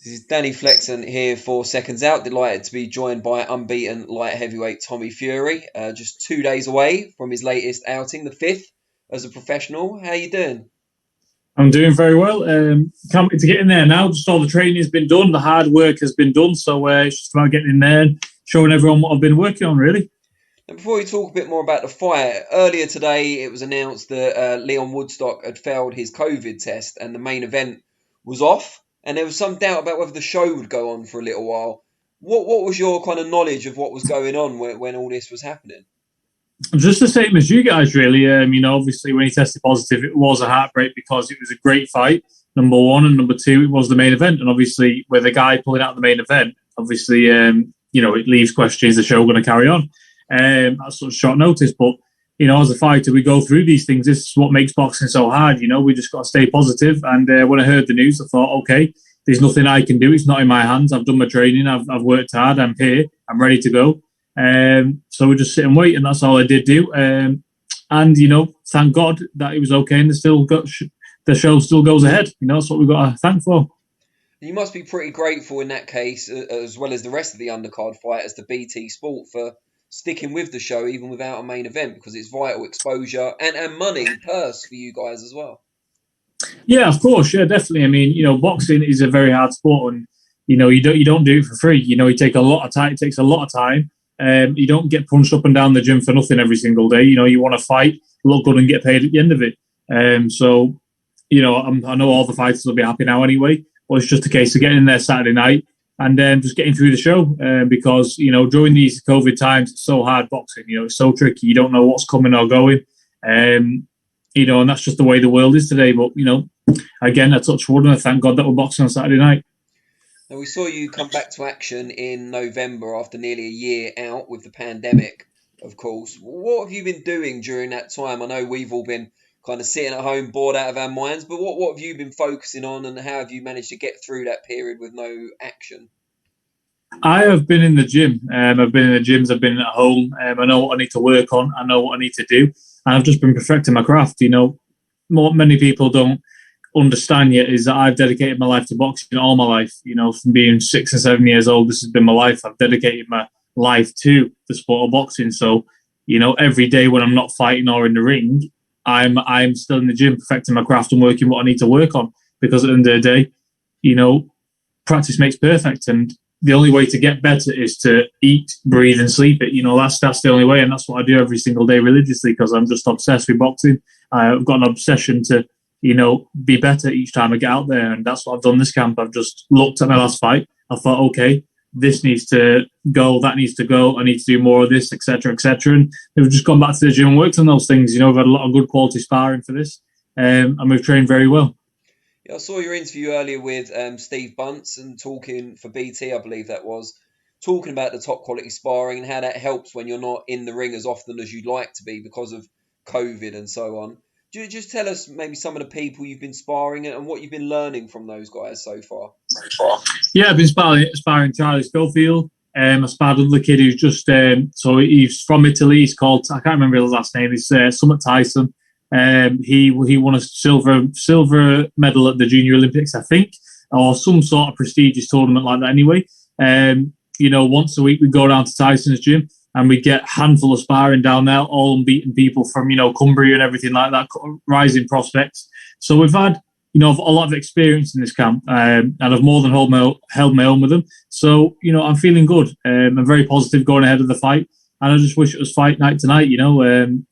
This is Danny Flexen here for Seconds Out. Delighted to be joined by unbeaten light heavyweight Tommy Fury. Just 2 days away from his latest outing, the fifth as a professional. How you doing? I'm doing very well. Can't wait to get in there now. Just all the training has been done. The hard work has been done. So it's just about getting in there and showing everyone what I've been working on, really. And before we talk a bit more about the fight, earlier today it was announced that Leon Woodstock had failed his COVID test and the main event was off. And there was some doubt about whether the show would go on for a little while. What was your kind of knowledge of what was going on when all this was happening? Just the same as you guys, really. Obviously, when he tested positive, it was a heartbreak because it was a great fight, number one. And number two, it was the main event. And obviously, with a guy pulling out the main event, obviously, it leaves questions, is the show going to carry on? That's sort of short notice. But, as a fighter, we go through these things. This is what makes boxing so hard. We just got to stay positive. And when I heard the news, I thought, okay, there's nothing I can do. It's not in my hands. I've done my training. I've worked hard. I'm here. I'm ready to go. So we just sit and wait, and that's all I did do. Thank God that it was okay, and the show still goes ahead. That's what we've got to thank for. You must be pretty grateful in that case, as well as the rest of the undercard fighters, to BT Sport for sticking with the show even without a main event, because it's vital exposure and money, purse for you guys as well. Yeah, of course. Yeah, definitely. I mean, boxing is a very hard sport, and you don't do it for free. It takes a lot of time. It takes a lot of time. You don't get punched up and down the gym for nothing every single day. You want to fight, look good, and get paid at the end of it. I know all the fighters will be happy now anyway. But it's just a case of getting in there Saturday night and just getting through the show because during these COVID times, it's so hard boxing. It's so tricky. You don't know what's coming or going. And that's just the way the world is today. But again, I touch wood and I thank God that we're boxing on Saturday night. Now, we saw you come back to action in November after nearly a year out with the pandemic, of course. What have you been doing during that time? I know we've all been kind of sitting at home, bored out of our minds, but what have you been focusing on, and how have you managed to get through that period with no action? I have been in the gym. I've been in the gyms. I've been at home. I know what I need to work on. I know what I need to do. And I've just been perfecting my craft. What many people don't understand yet is that I've dedicated my life to boxing all my life. From being 6 and 7 years old, this has been my life. I've dedicated my life to the sport of boxing. So, every day when I'm not fighting or in the ring, I'm still in the gym perfecting my craft and working what I need to work on. Because at the end of the day, practice makes perfect, and the only way to get better is to eat, breathe, and sleep it. That's the only way, and that's what I do every single day religiously because I'm just obsessed with boxing. I've got an obsession to be better each time I get out there. And that's what I've done this camp. I've just looked at my last fight. I thought, okay, this needs to go, that needs to go. I need to do more of this, etc., etc. And we've just gone back to the gym and worked on those things. We've had a lot of good quality sparring for this, and we've trained very well. Yeah, I saw your interview earlier with Steve Bunce and talking for BT, I believe that was, talking about the top quality sparring and how that helps when you're not in the ring as often as you'd like to be because of COVID and so on. Do you just tell us maybe some of the people you've been sparring and what you've been learning from those guys so far? Yeah, I've been sparring Charlie Schofield. I sparred with the kid who's just, so he's from Italy. He's called, I can't remember his last name. He's Summit Tyson. He won a silver medal at the Junior Olympics, I think, or some sort of prestigious tournament like that anyway. Once a week we go down to Tyson's gym and we get a handful of sparring down there, all unbeaten people from, Cumbria and everything like that, rising prospects. So we've had, a lot of experience in this camp, and I've more than held my own with them. So, I'm feeling good. I'm very positive going ahead of the fight. And I just wish it was fight night tonight,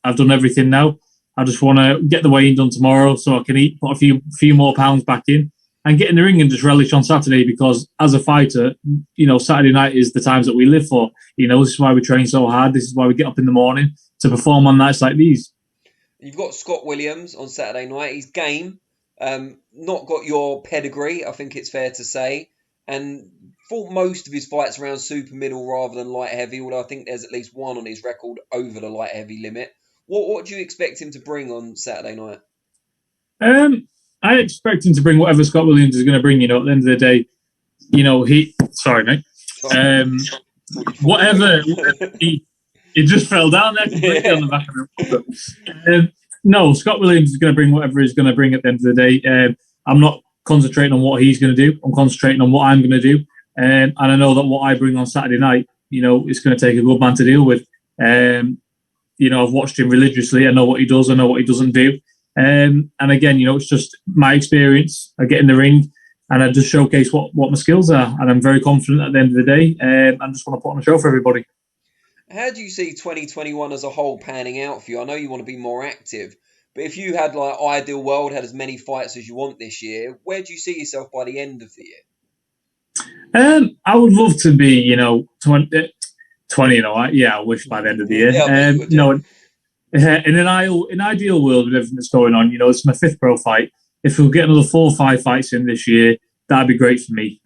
I've done everything now. I just want to get the weigh-in done tomorrow so I can eat, put a few more pounds back in, and get in the ring and just relish on Saturday because as a fighter, Saturday night is the times that we live for. This is why we train so hard. This is why we get up in the morning to perform on nights like these. You've got Scott Williams on Saturday night. He's game. Not got your pedigree, I think it's fair to say. And fought most of his fights around super middle rather than light heavy, although I think there's at least one on his record over the light heavy limit. What do you expect him to bring on Saturday night? I expect him to bring whatever Scott Williams is going to bring. At the end of the day, sorry, mate. Whatever he just fell down there completely on the back of him. No, Scott Williams is going to bring whatever he's going to bring at the end of the day. I'm not concentrating on what he's going to do. I'm concentrating on what I'm going to do. And I know that what I bring on Saturday night, it's going to take a good man to deal with. I've watched him religiously. I know what he does. I know what he doesn't do. And again, it's just my experience. I get in the ring and I just showcase what my skills are. And I'm very confident at the end of the day. I just want to put on a show for everybody. How do you see 2021 as a whole panning out for you? I know you want to be more active, but if you had ideal world, had as many fights as you want this year, where do you see yourself by the end of the year? I would love to be, 20, I wish by the end of the year. In an ideal world with everything that's going on, it's my 5th pro fight. If we'll get another 4 or 5 fights in this year, that'd be great for me.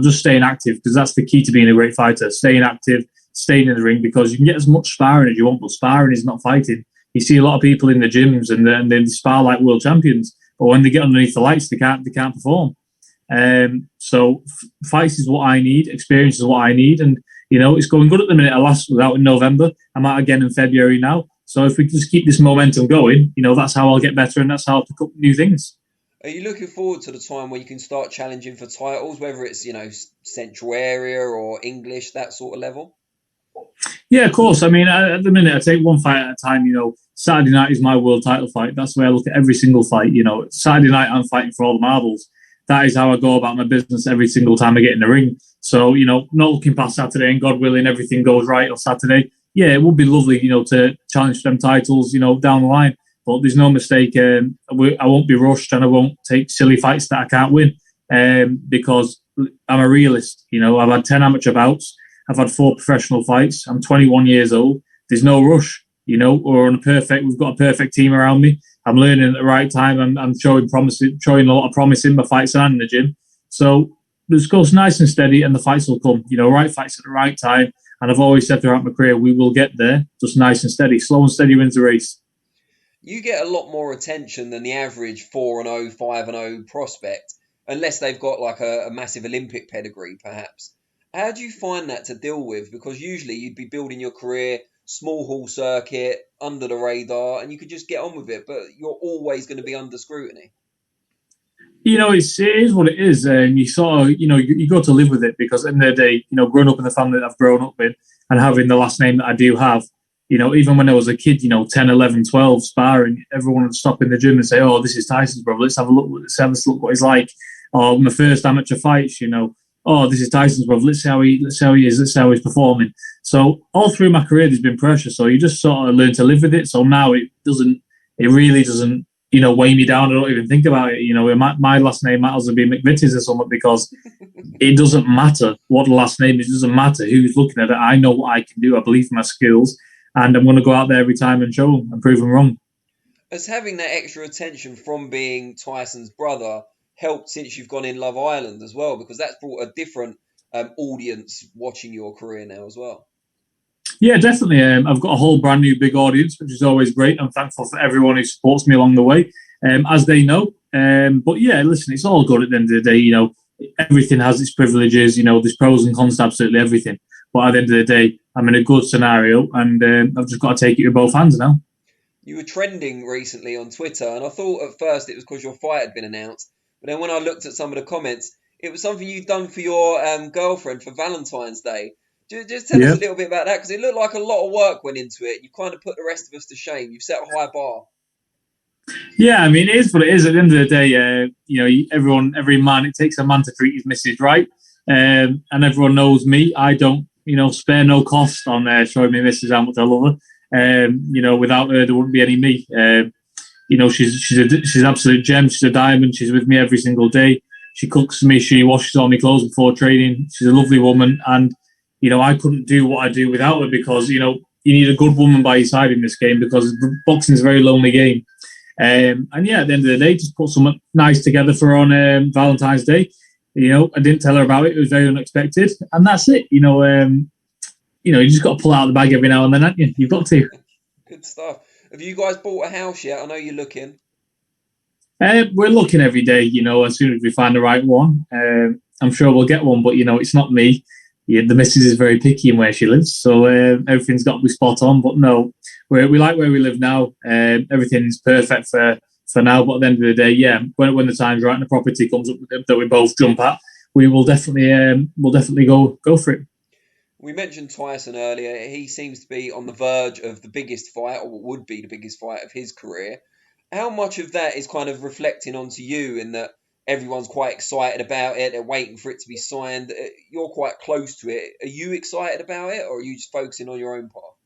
Just staying active, because that's the key to being a great fighter. Staying active, staying in the ring, because you can get as much sparring as you want, but sparring is not fighting. You see a lot of people in the gyms and they spar like world champions, but when they get underneath the lights, they can't perform. So fights is what I need, experience is what I need, and it's going good at the minute. I last was out in November. I'm out again in February now. So if we just keep this momentum going, that's how I'll get better, and that's how I'll pick up new things. Are you looking forward to the time where you can start challenging for titles, whether it's central area or English, that sort of level? Yeah, of course. I mean, at the minute, I take one fight at a time. Saturday night is my world title fight. That's the way I look at every single fight. Saturday night, I'm fighting for all the marbles. That is how I go about my business every single time I get in the ring. So, not looking past Saturday and God willing, everything goes right on Saturday. Yeah, it would be lovely, to challenge for them titles, down the line. But there's no mistake. I won't be rushed, and I won't take silly fights that I can't win, because I'm a realist. I've had 10 amateur bouts. I've had 4 professional fights. I'm 21 years old. There's no rush. We've got a perfect team around me. I'm learning at the right time. I'm showing a lot of promise in my fights and in the gym. So just goes nice and steady, and the fights will come. Right fights at the right time. And I've always said throughout my career, we will get there. Just nice and steady. Slow and steady wins the race. You get a lot more attention than the average 4-0, 5-0 prospect, unless they've got a massive Olympic pedigree, perhaps. How do you find that to deal with? Because usually you'd be building your career, small hall circuit, under the radar, and you could just get on with it, but you're always going to be under scrutiny. It is what it is, and you sort of, you got to live with it, because at the end of the day, growing up in the family that I've grown up in and having the last name that I do have, even when I was a kid, 10, 11, 12, sparring, everyone would stop in the gym and say, "Oh, this is Tyson's brother. Let's have a look. Let's look what he's like." Or my first amateur fights, "Oh, this is Tyson's brother. Let's see how he is. Let's see how he's performing." So all through my career, there's been pressure. So you just sort of learn to live with it. So now it really doesn't, weigh me down. I don't even think about it. My last name might as well be McVitie's or something, because it doesn't matter what the last name is. It doesn't matter who's looking at it. I know what I can do. I believe in my skills, and I'm going to go out there every time and show them and prove them wrong. Has having that extra attention from being Tyson's brother helped since you've gone in Love Island as well? Because that's brought a different audience watching your career now as well. Yeah, definitely. I've got a whole brand new big audience, which is always great. I'm thankful for everyone who supports me along the way, as they know. But yeah, listen, it's all good at the end of the day. Everything has its privileges. There's pros and cons to absolutely everything. But at the end of the day, I'm in a good scenario, and I've just got to take it with both hands now. You were trending recently on Twitter, and I thought at first it was because your fight had been announced. But then when I looked at some of the comments, it was something you'd done for your girlfriend for Valentine's Day. Just tell us a little bit about that, because it looked like a lot of work went into it. You kind of put the rest of us to shame. You've set a high bar. Yeah, I mean, it is what it is. At the end of the day, every man, it takes a man to treat his missus right. And everyone knows me. I don't, spare no cost on showing my missus how much I love her. Without her, there wouldn't be any me. She's an absolute gem. She's a diamond. She's with me every single day. She cooks for me. She washes all my clothes before training. She's a lovely woman, and I couldn't do what I do without her, because you need a good woman by your side in this game, because boxing is a very lonely game. And yeah, at the end of the day, just put something nice together for her on Valentine's Day. I didn't tell her about it. It was very unexpected, and that's it. You just got to pull out the bag every now and then, haven't you? You've got to. Good stuff. Have you guys bought a house yet? I know you're looking. We're looking every day. As soon as we find the right one, I'm sure we'll get one. But it's not me. Yeah, the missus is very picky in where she lives, so everything's got to be spot on. But no, we like where we live now. Everything's perfect for for now. But at the end of the day, yeah, when the time's right and the property comes up that we both jump at, we will definitely go for it. We mentioned Tyson earlier. He seems to be on the verge of the biggest fight, or what would be the biggest fight of his career. How much of that is kind of reflecting onto you in that everyone's quite excited about it, they're waiting for it to be signed, you're quite close to it. Are you excited about it, or are you just focusing on your own path?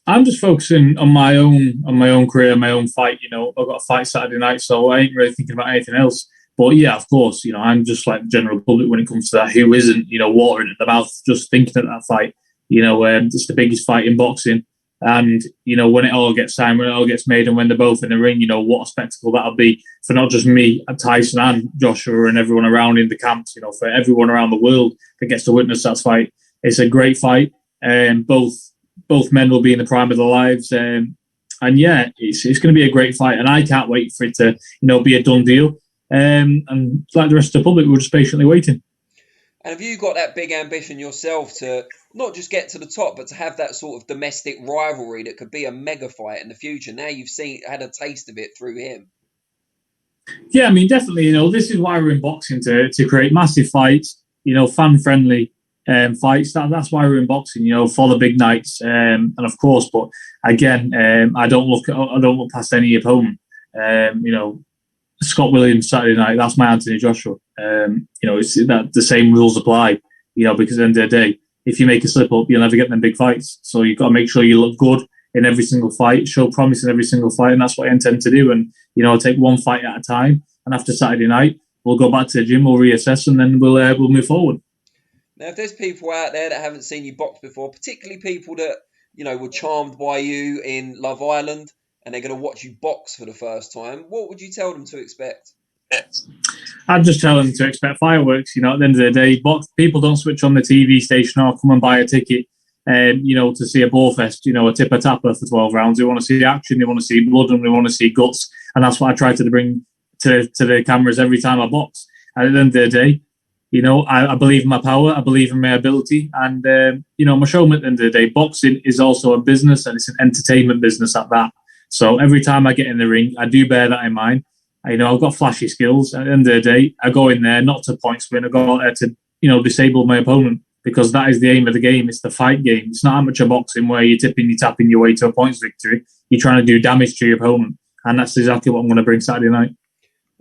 I'm just focusing on my own career, my own fight. I've got a fight Saturday night, so I ain't really thinking about anything else. But yeah, of course, I'm just like the general public when it comes to that. Who isn't, watering at the mouth just thinking of that fight? It's the biggest fight in boxing. And, when it all gets signed, when it all gets made, and when they're both in the ring, what a spectacle that'll be for not just me, and Tyson, and Joshua, and everyone around in the camps, for everyone around the world that gets to witness that fight. It's a great fight. Both men will be in the prime of their lives. And yeah, it's going to be a great fight. And I can't wait for it to, be a done deal. And like the rest of the public, we're just patiently waiting. And have you got that big ambition yourself to not just get to the top, but to have that sort of domestic rivalry that could be a mega fight in the future? Now you've had a taste of it through him. Yeah, I mean, definitely, this is why we're in boxing, to create massive fights, fan-friendly fights. That's why we're in boxing, for the big nights. And of course, but again, I don't look past any opponent. Scott Williams Saturday night, that's my Anthony Joshua. It's that the same rules apply, because at the end of the day, if you make a slip up, you'll never get them big fights. So you've got to make sure you look good in every single fight, show promise in every single fight, and that's what I intend to do. And I'll take one fight at a time. And after Saturday night, we'll go back to the gym, we'll reassess, and then we'll move forward. Now, if there's people out there that haven't seen you box before, particularly people that were charmed by you in Love Island, and they're going to watch you box for the first time, what would you tell them to expect? I'd just tell them to expect fireworks. At the end of the day, people don't switch on the TV station or come and buy a ticket, to see a ball fest, a tipper-tapper for 12 rounds. They want to see action, they want to see blood, and they want to see guts. And that's what I try to bring to the cameras every time I box. And at the end of the day, I believe in my power, I believe in my ability, and, my showman at the end of the day. Boxing is also a business, and it's an entertainment business at that. So every time I get in the ring, I do bear that in mind. I've got flashy skills. At the end of the day, I go in there not to points win. I go out there to, disable my opponent, because that is the aim of the game. It's the fight game. It's not amateur boxing where you're tapping your way to a points victory. You're trying to do damage to your opponent. And that's exactly what I'm going to bring Saturday night.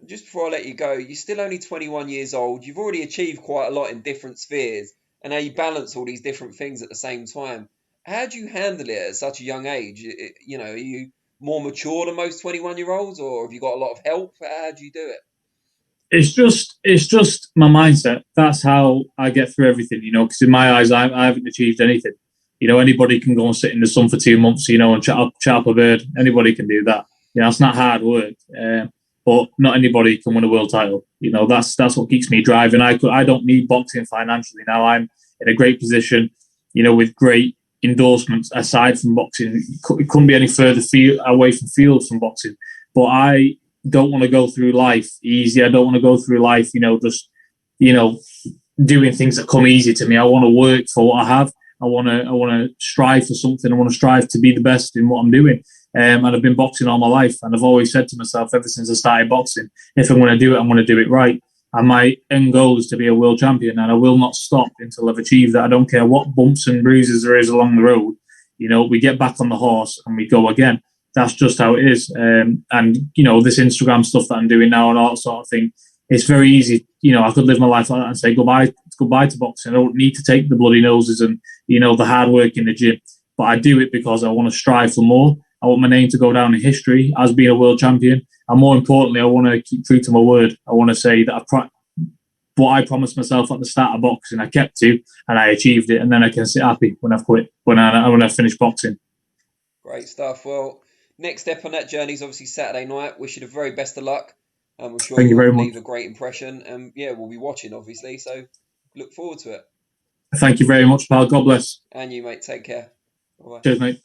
Just before I let you go, you're still only 21 years old. You've already achieved quite a lot in different spheres. And now you balance all these different things at the same time. How do you handle it at such a young age? Are you more mature than most 21-year-olds, or have you got a lot of help? How do you do it? It's just my mindset. That's how I get through everything, because in my eyes, I haven't achieved anything. Anybody can go and sit in the sun for 2 months, and chat up a bird. Anybody can do that. It's not hard work, but not anybody can win a world title. That's what keeps me driving. I don't need boxing financially now. I'm in a great position, with great endorsements aside from boxing. It couldn't be any further away from boxing. But I don't want to go through life easy. I don't want to go through life, just doing things that come easy to me. I want to work for what I have. I want to strive for something. I want to strive to be the best in what I'm doing. And I've been boxing all my life, and I've always said to myself ever since I started boxing, if I'm going to do it, I'm going to do it right. And my end goal is to be a world champion, and I will not stop until I've achieved that. I don't care what bumps and bruises there is along the road. We get back on the horse and we go again. That's just how it is. And this Instagram stuff that I'm doing now and all that sort of thing, it's very easy. I could live my life like that and say goodbye to boxing. I don't need to take the bloody noses and, the hard work in the gym. But I do it because I want to strive for more. I want my name to go down in history as being a world champion. And more importantly, I want to keep true to my word. I want to say that what I promised myself at the start of boxing, I kept to, and I achieved it. And then I can sit happy when I've quit, when I finish boxing. Great stuff. Well, next step on that journey is obviously Saturday night. Wish you the very best of luck. I'm sure Thank you very much. Leave a great impression. And we'll be watching, obviously. So look forward to it. Thank you very much, pal. God bless. And you, mate. Take care. Bye-bye. Cheers, mate.